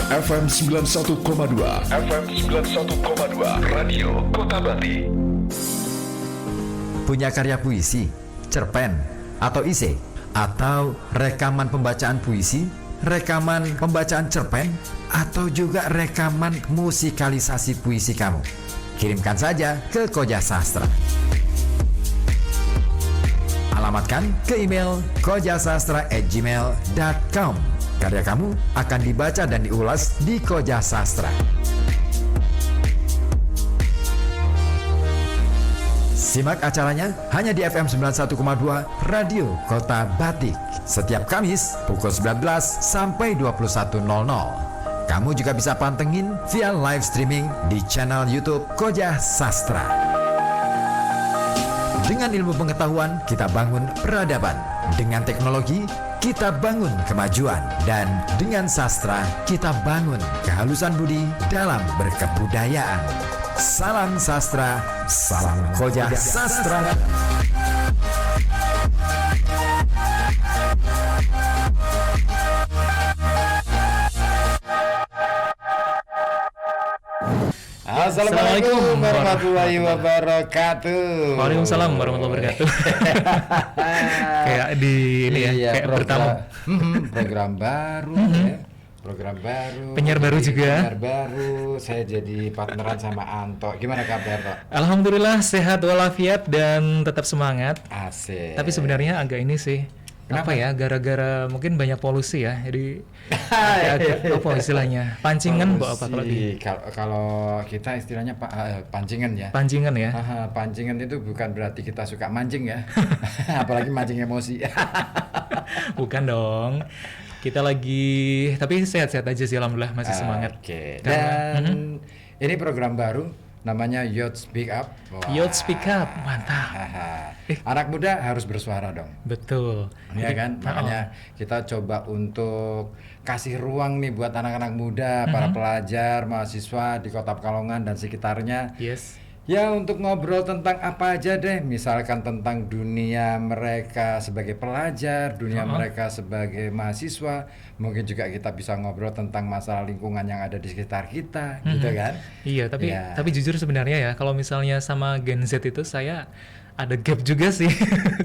FM 91,2. FM 91,2 Radio Kota Batik. Punya karya puisi, cerpen, atau esai, atau rekaman pembacaan puisi, rekaman pembacaan cerpen, atau juga rekaman musikalisasi puisi kamu? Kirimkan saja ke Koja Sastra. Alamatkan ke email kojasastra@gmail.com. Karya kamu akan dibaca dan diulas di Koja Sastra. Simak acaranya hanya di FM 91,2 Radio Kota Batik setiap Kamis pukul 19 sampai 21.00. Kamu juga bisa pantengin via live streaming di channel YouTube Koja Sastra. Dengan ilmu pengetahuan, kita bangun peradaban. Dengan teknologi, kita bangun kemajuan. Dan dengan sastra, kita bangun kehalusan budi dalam berkebudayaan. Salam sastra, salam Koja Sastra. Assalamualaikum warahmatullahi wabarakatuh. Waalaikumsalam warahmatullahi wabarakatuh. Kayak di ini ya, iya, kayak bertamu. Program baru ya. Program baru. Penyiar baru juga. Penyiar baru. Saya jadi partneran sama Anto. Gimana kabar, Tok? Alhamdulillah sehat walafiat dan tetap semangat. Asik. Tapi sebenarnya agak ini sih. Kenapa? Apa ya? Gara-gara mungkin banyak polusi ya. Jadi agak apa istilahnya? Pancingan apa kalau di kalau kita istilahnya pancingan ya. pancingan ya. Pancingan itu bukan berarti kita suka mancing ya. Apalagi mancing emosi. Bukan dong. Kita lagi tapi sehat-sehat aja sih alhamdulillah masih semangat. Oke. Karena- Dan ini program baru namanya Youth Speak Up. Wah. Youth Speak Up, mantap. Anak muda harus bersuara dong. Betul. Ya kan? Makanya kita coba untuk kasih ruang nih buat anak-anak muda, para pelajar, mahasiswa di Kota Pekalongan dan sekitarnya. Yes. Ya untuk ngobrol tentang apa aja deh, misalkan tentang dunia mereka sebagai pelajar, dunia mereka sebagai mahasiswa, mungkin juga kita bisa ngobrol tentang masalah lingkungan yang ada di sekitar kita, gitu kan? Iya, tapi Ya. tapi jujur sebenarnya ya kalau misalnya sama Gen Z itu saya ada gap juga sih.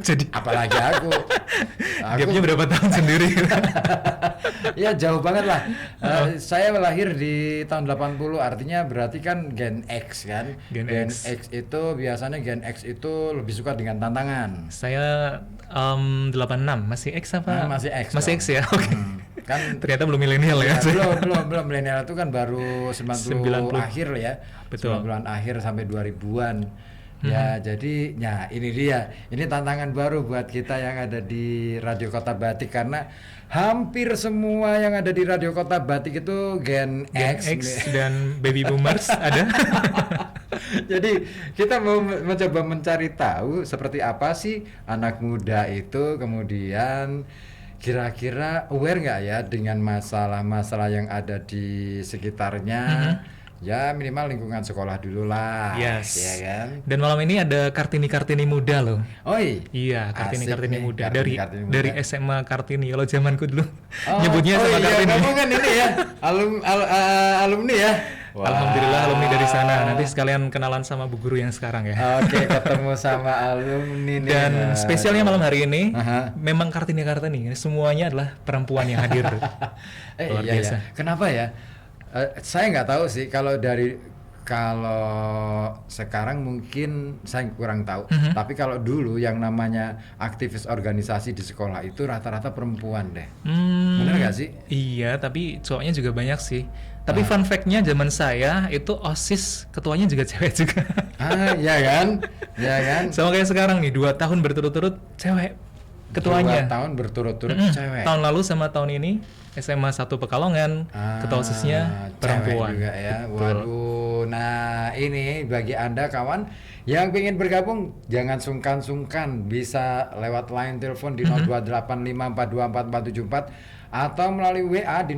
Jadi Apalagi aku gapnya berapa tahun sendiri? ya jauh banget lah. Saya lahir di tahun 80, artinya berarti kan Gen X kan. Gen X. X itu biasanya Gen X itu lebih suka dengan tantangan. Saya 86 masih X apa? Masih X Masih dong. X ya. Oke. Kan Ternyata belum milenial ya. belum milenial itu kan baru 90 akhir ya. Betul. 90-an akhir sampai 2000-an. Ya, jadi ini dia. Ini tantangan baru buat kita yang ada di Radio Kota Batik karena hampir semua yang ada di Radio Kota Batik itu Gen Gen X. X dan baby boomers ada. Jadi kita mau mencoba mencari tahu seperti apa sih anak muda itu, kemudian kira-kira aware nggak ya dengan masalah-masalah yang ada di sekitarnya. Ya minimal lingkungan sekolah dulu lah. Yes. Ya kan. Dan malam ini ada Kartini-Kartini muda loh. Oi. Iya, Kartini-Kartini Asik nih, muda Kartini-Kartini muda. dari SMA Kartini. Kalau zamanku dulu nyebutnya SMA iya, Kartini. kamu kan ini ya, alumni ya. Wah. Alhamdulillah alumni dari sana. Nanti sekalian kenalan sama bu guru yang sekarang ya. Oke, ketemu sama alumni nih. Dan Nah. spesialnya malam hari ini Aha. memang Kartini-Kartini. Semuanya adalah perempuan yang hadir. Luar iya, biasa. iya. Kenapa ya? Saya nggak tahu sih kalau sekarang mungkin saya kurang tahu. Tapi kalau dulu yang namanya aktivis organisasi di sekolah itu rata-rata perempuan deh. Bener nggak sih? Iya, tapi cowoknya juga banyak sih. Tapi fun fact-nya zaman saya itu OSIS ketuanya juga cewek juga. Iya kan? Iya kan? Sama kayak sekarang nih, 2 tahun berturut-turut cewek ketuanya. 2 tahun berturut-turut cewek. Tahun lalu sama tahun ini SMA 1 Pekalongan, ketua OSIS-nya perempuan. Cewek juga ya. Betul. Waduh. Nah, ini bagi Anda kawan yang ingin bergabung jangan sungkan-sungkan, bisa lewat line telepon di 0285424474 atau melalui WA di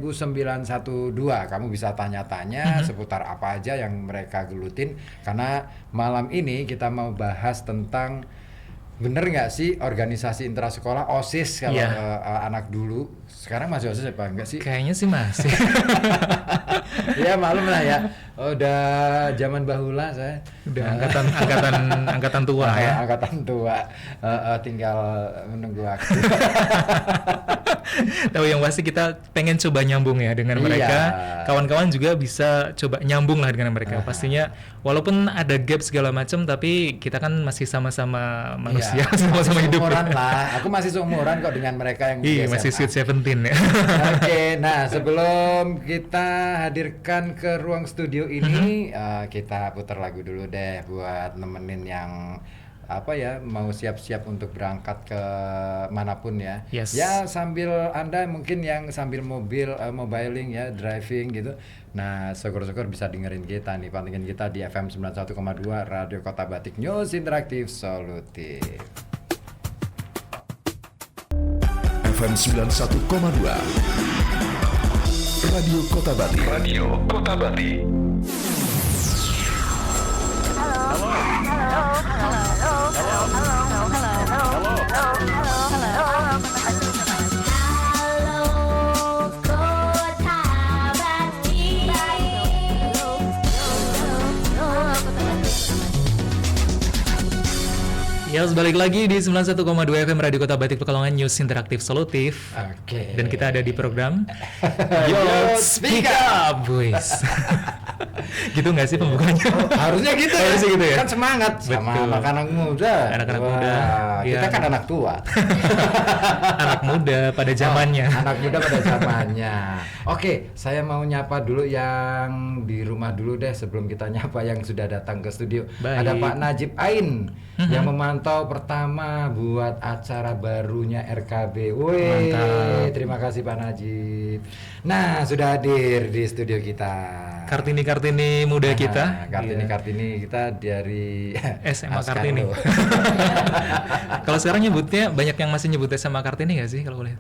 0855420912. Kamu bisa tanya-tanya seputar apa aja yang mereka gelutin karena malam ini kita mau bahas tentang bener nggak sih organisasi intrasekolah OSIS kalau Iya. anak dulu sekarang masih OSIS apa enggak sih? Kayaknya sih masih. Ya maklum lah ya, udah zaman bahula saya. Udah angkatan tua ya. Angkatan tua, tinggal menunggu waktu. Tahu yang pasti kita pengen coba nyambung ya dengan mereka. Iya. Kawan-kawan juga bisa coba nyambung lah dengan mereka. Pastinya walaupun ada gap segala macam, tapi kita kan masih sama-sama manusia, Iya, sama-sama masih hidup. seumuran lah. Aku masih seumuran kok dengan mereka yang Iya, di masih SMA. sweet 17 ya. Oke, nah sebelum kita hadirkan ke ruang studio ini, kita putar lagu dulu deh buat nemenin yang apa ya mau siap-siap untuk berangkat ke manapun ya. Yes. Ya sambil Anda mungkin yang sambil mobiling ya, driving gitu. Nah, syukur-syukur bisa dengerin kita nih, pantengin kita di FM 91,2 Radio Kota Batik News Interaktif Solutif. FM 91,2 Radio Kota Batik. Radio Kota Batik. Ya, balik lagi di 91,2 FM Radio Kota Batik Pekalongan News Interaktif Solutif. Oke. Dan kita ada di program Yo, Speak Up, boys. Gitu nggak sih pembukanya? Harusnya gitu ya. Harusnya gitu ya. Kan semangat sama Betul. anak-anak muda. Anak-anak Wah, muda. Kita Iya. kan anak tua. Anak muda pada zamannya. Anak muda pada zamannya. Oke, saya mau nyapa dulu yang di rumah dulu deh sebelum kita nyapa yang sudah datang ke studio. Baik. Ada Pak Najib Ain yang memantau pertama buat acara barunya RKB. Woi, Mantap. terima kasih Pak Najib. Nah, sudah hadir di studio kita. Kartini muda kita. Kartini kita dari SMA Askarlo. Kartini. Kalau sekarang nyebutnya banyak yang masih nyebut SMA Kartini nggak sih kalau boleh?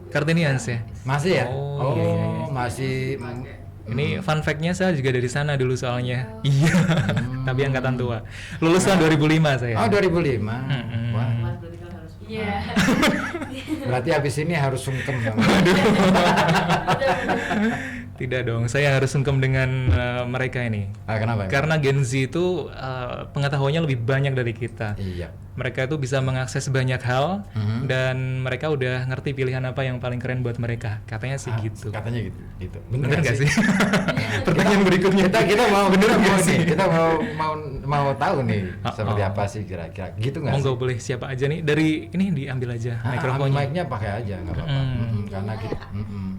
Kartinians ya. Masih ya? Oh, iya, iya, iya. Masih. Ini fun fact-nya saya juga dari sana dulu soalnya. Iya. Tapi angkatan tua. Lulus tahun 2005 saya. Oh, 2005. Mm-mm. Wah. Iya. Berarti habis ini harus sungkem dong. Tidak dong, saya harus sungkem dengan mereka ini. Kenapa? Karena Gen Z itu pengetahuannya lebih banyak dari kita. Iya. Mereka itu bisa mengakses banyak hal Mhm. dan mereka udah ngerti pilihan apa yang paling keren buat mereka. Katanya sih gitu. Katanya gitu. Gitu. Bener nggak sih? Kita- Pertanyaan berikutnya. Kita mau bener kita nggak mau sih? nih, kita mau tahu nih Oh, seperti oh. apa sih kira-kira. Gitu nggak Monggo sih? boleh siapa aja nih dari ini diambil aja mikrofonnya. Mic-nya pakai aja nggak apa-apa. Karena kita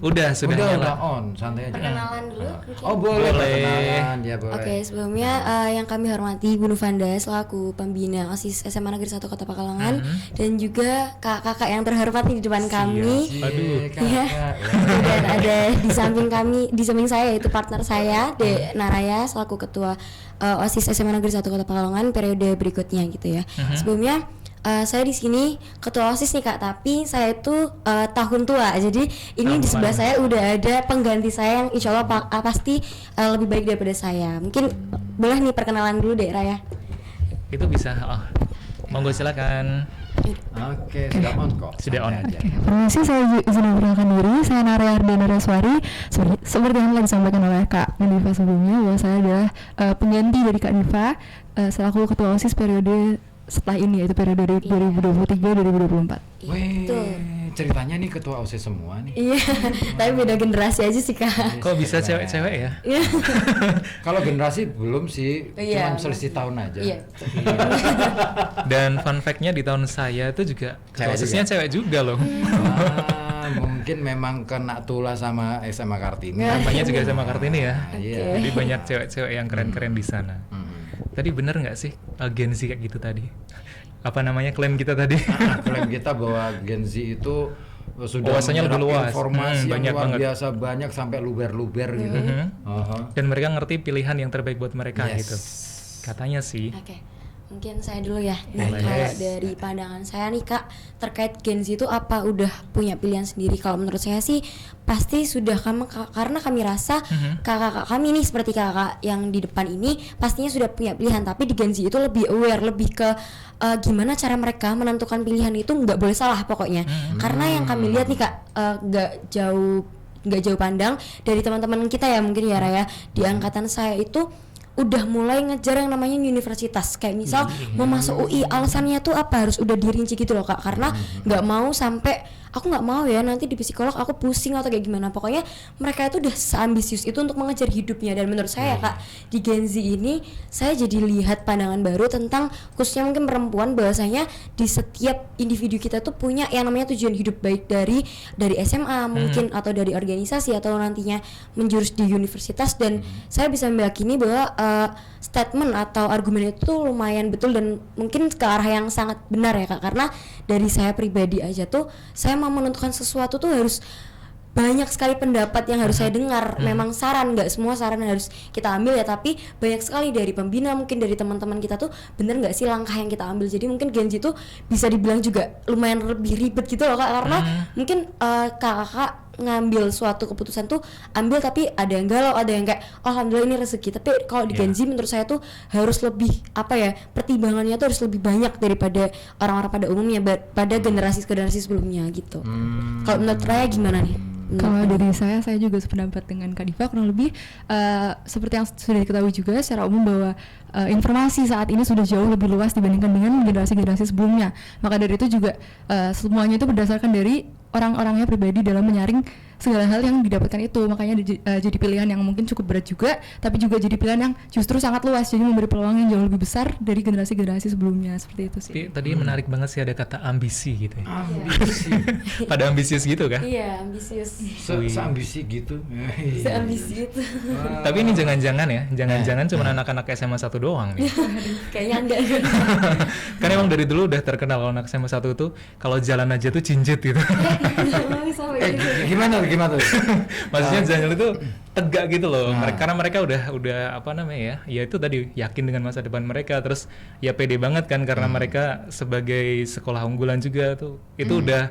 Udah sudah udah nyala. on, santai aja. Perkenalan dulu mungkin. Oh, boleh. Boleh. Perkenalan, ya boleh. Oke, sebelumnya yang kami hormati Bu Nuvanda selaku pembina OSIS SMA Negeri 1 Kota Pekalongan dan juga kakak-kakak yang terhormat nih di depan kami. Aduh. Iya. Dan ada di samping kami, di samping saya yaitu partner saya, De Naraya selaku ketua OSIS SMA Negeri 1 Kota Pekalongan periode berikutnya gitu ya. Sebelumnya saya di sini ketua OSIS nih Kak, tapi saya itu tahun tua. Jadi ini di sebelah saya udah ada pengganti saya yang insya Allah pasti lebih baik daripada saya. Mungkin boleh nih perkenalan dulu Dek Raya. Itu bisa. Oh. Monggo silakan. Oke, sudah on kok. Sudah on. Santai aja. Permisi, saya izin memperkenalkan diri. Saya Naraya Ardana Raswari. Seperti yang telah disampaikan oleh Kak Diva sebelumnya, bahwa saya adalah pengganti dari Kak Diva selaku ketua OSIS periode setelah ini, yaitu periode 2023-2024. Wih, Itu. ceritanya nih ketua OSIS semua nih. Iya, tapi beda generasi aja sih Kak. Kok bisa cewek-cewek ya? Iya. Kalau generasi belum sih, Iya. cuma selisih tahun aja. Iya. Dan fun fact-nya di tahun saya itu juga ketua Cewek OSIS-nya cewek juga loh. Mungkin memang kena tulah sama SMA Kartini. Namanya juga sama Kartini ya. Iya. Jadi banyak cewek-cewek yang keren-keren di sana. Tadi bener nggak sih Gen Z kayak gitu tadi? Apa namanya klaim kita tadi? Klaim kita bahwa Gen Z itu sudah Wawasannya lebih menyerap luas. informasi yang Banyak luar banget. biasa banyak sampai luber-luber gitu. Dan mereka ngerti pilihan yang terbaik buat mereka Yes. gitu. Katanya sih. Oke. Mungkin saya dulu ya. Nah, Boleh. kalau dari pandangan saya nih Kak, terkait Gen Z itu apa udah punya pilihan sendiri? Kalau menurut saya sih pasti sudah, karena kami rasa kakak-kakak kami nih seperti kakak yang di depan ini pastinya sudah punya pilihan. Tapi di Gen Z itu lebih aware, lebih ke gimana cara mereka menentukan pilihan itu nggak boleh salah pokoknya. Karena yang kami lihat nih Kak, nggak jauh pandang dari teman-teman kita ya mungkin ya Raya, di angkatan saya itu udah mulai ngejar yang namanya universitas, kayak misal mau masuk UI alasannya tuh apa harus udah dirinci gitu loh Kak, karena nggak mau sampai aku nggak mau ya nanti di psikolog aku pusing atau kayak gimana. Pokoknya mereka itu udah seambisius itu untuk mengejar hidupnya. Dan menurut saya Kak, di Gen Z ini saya jadi lihat pandangan baru tentang khususnya mungkin perempuan, bahwasanya di setiap individu kita tuh punya yang namanya tujuan hidup, baik dari SMA mungkin atau dari organisasi atau nantinya menjurus di universitas. Dan saya bisa meyakini bahwa statement atau argumen itu tuh lumayan betul dan mungkin ke arah yang sangat benar ya Kak, karena dari saya pribadi aja tuh saya mau menentukan sesuatu tuh harus banyak sekali pendapat yang harus saya dengar. Memang saran, nggak semua saran harus kita ambil ya, tapi banyak sekali dari pembina, mungkin dari teman-teman kita tuh bener nggak sih langkah yang kita ambil. Jadi mungkin Gen Z tuh bisa dibilang juga lumayan lebih ribet gitu loh Kak, karena mungkin kakak ngambil suatu keputusan tuh ambil, tapi ada yang galau, ada yang kayak alhamdulillah ini rezeki. Tapi kalau di Gen Z menurut saya tuh harus lebih pertimbangannya tuh harus lebih banyak daripada orang-orang pada umumnya, pada generasi sebelumnya gitu. Kalau menurut Raya gimana nih? Kalau dari saya juga sependapat dengan Kak Diva, kurang lebih seperti yang sudah diketahui juga secara umum bahwa informasi saat ini sudah jauh lebih luas dibandingkan dengan generasi-generasi sebelumnya. Maka dari itu juga semuanya itu berdasarkan dari orang-orangnya pribadi dalam menyaring segala hal yang didapatkan itu. Makanya jadi pilihan yang mungkin cukup berat juga, tapi juga jadi pilihan yang justru sangat luas, jadi memberi peluang yang jauh lebih besar dari generasi-generasi sebelumnya. Seperti itu sih. Tadi menarik banget sih ada kata ambisi gitu ya. Ambisi. Pada ambisius gitu kan? Iya, ambisius. Seambisi gitu. Seambisi itu. Tapi ini jangan-jangan ya, jangan-jangan cuma anak-anak SMA 1 doang nih. Kayaknya enggak. Kan emang dari dulu udah terkenal kalau anak SMA 1 tuh kalau jalan aja tuh cinjit gitu. Gimana tuh? Maksudnya jalan itu tegak gitu loh. Karena mereka udah ya itu tadi yakin dengan masa depan mereka, terus ya pede banget kan karena mereka sebagai sekolah unggulan juga tuh. Itu udah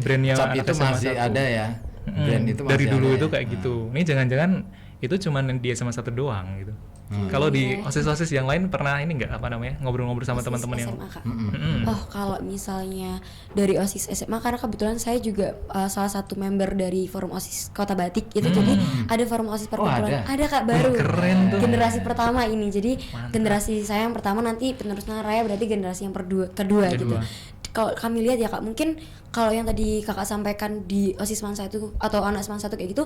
brandnya Cap anak itu SMA masih 1. ada ya. Brand itu masih dari dulu ada itu ya. kayak gitu. Ini jangan-jangan itu cuman di SMA 1 doang gitu. Kalau di OSIS yang lain pernah ini nggak ngobrol-ngobrol sama teman-teman yang SMA, Kak. Oh, kalau misalnya dari OSIS SMA, karena kebetulan saya juga salah satu member dari forum OSIS Kota Batik itu. Jadi ada forum OSIS perkumpulan. Ada Kak, baru. Keren tuh. Generasi pertama ini. Jadi generasi saya yang pertama, nanti penerusnya Raya berarti generasi yang kedua gitu. Kalau kami lihat ya Kak, mungkin kalau yang tadi Kakak sampaikan di OSIS Mansa itu atau anak Mansa itu kayak gitu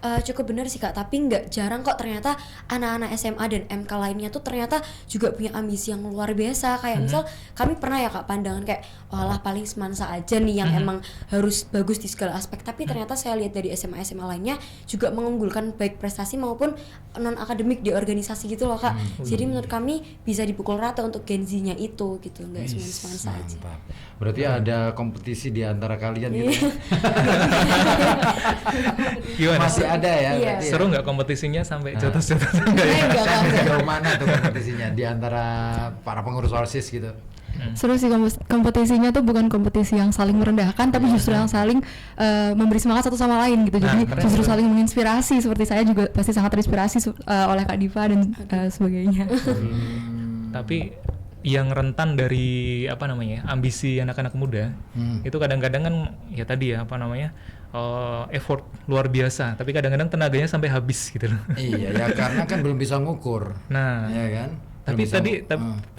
cukup benar sih Kak, tapi nggak jarang kok ternyata anak-anak SMA dan MK lainnya tuh ternyata juga punya ambisi yang luar biasa. Kayak misal kami pernah ya Kak pandangan kayak walah paling Semansa aja nih yang emang harus bagus di segala aspek, tapi ternyata saya lihat dari SMA lainnya juga mengunggulkan baik prestasi maupun non akademik di organisasi gitu loh Kak. Jadi menurut kami bisa dipukul rata untuk Gen Z-nya itu gitu, nggak cuma Semansa aja. Berarti ada kompetisi di antara kalian gitu. Gimana? Masih ada ya. Iya. Berarti Seru nggak kompetisinya sampai jotos-jotos enggak ya? Enggak. Sejauh mana tuh kompetisinya di antara para pengurus OSIS gitu? Seru sih kompetisinya tuh bukan kompetisi yang saling merendahkan, tapi justru yang saling memberi semangat satu sama lain gitu. Jadi justru saling menginspirasi. Seperti saya juga pasti sangat terinspirasi oleh Kak Diva dan sebagainya. Tapi yang rentan dari ambisi anak-anak muda itu kadang-kadang kan ya tadi ya effort luar biasa, tapi kadang-kadang tenaganya sampai habis gitu loh. Iya ya, karena kan belum bisa ngukur. Nah, ya kan. tapi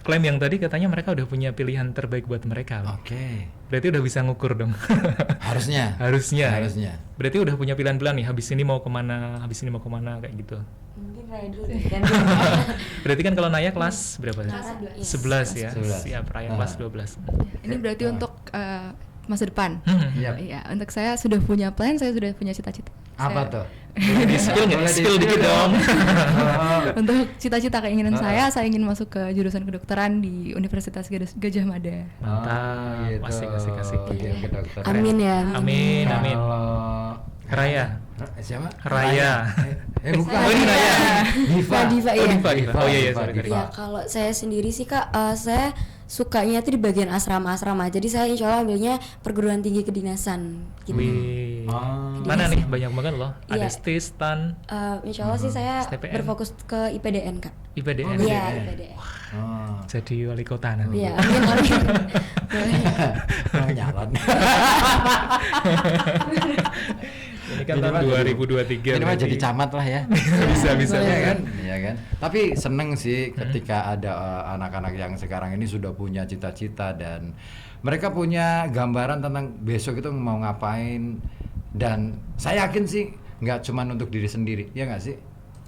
klaim yang tadi katanya mereka udah punya pilihan terbaik buat mereka. Oke. Berarti udah bisa ngukur dong. Harusnya. Berarti udah punya pilihan-pilihan nih, habis ini mau kemana kayak gitu. Mungkin Raya dulu Berarti kan kalau Naya kelas berapa? Kelas 11 ya. 11. Siap, Raya kelas 12. Ini berarti untuk masa depan. Iya. Iya, untuk saya sudah punya plan, saya sudah punya cita-cita. Apa tuh? Boleh di-spill dikit dong. Untuk cita-cita keinginan saya ingin masuk ke jurusan kedokteran di Universitas Gajah Mada. Mantap. Gitu. Asik. Oke, dokter. Amin ya. Amin. Kalau Raya. Siapa? Raya. Bukan. Oh, ini Raya. Diva. Diva, Oh, iya. Diva. Oh iya, sorry. Ya kalau saya sendiri sih Kak, saya sukanya tuh di bagian asrama-asrama. Jadi saya insya Allah ambilnya perguruan tinggi kedinasan gitu. Wih. Oh. Mana nih banyak banget loh. Ada Iya. STIS, STAN, Insya Allah sih saya STPN. berfokus ke IPDN Kak. IPDN. Iya, IPDN. Oh. Jadi wali kota nanti. Iya, amin amin. Boleh. Nyalon. Ini kan tahun 2023. Ini mah berarti. jadi camat lah ya. bisa. Iya kan? Iya kan? Tapi seneng sih ketika ada anak-anak yang sekarang ini sudah punya cita-cita dan mereka punya gambaran tentang besok itu mau ngapain, dan saya yakin sih nggak cuman untuk diri sendiri, ya nggak sih?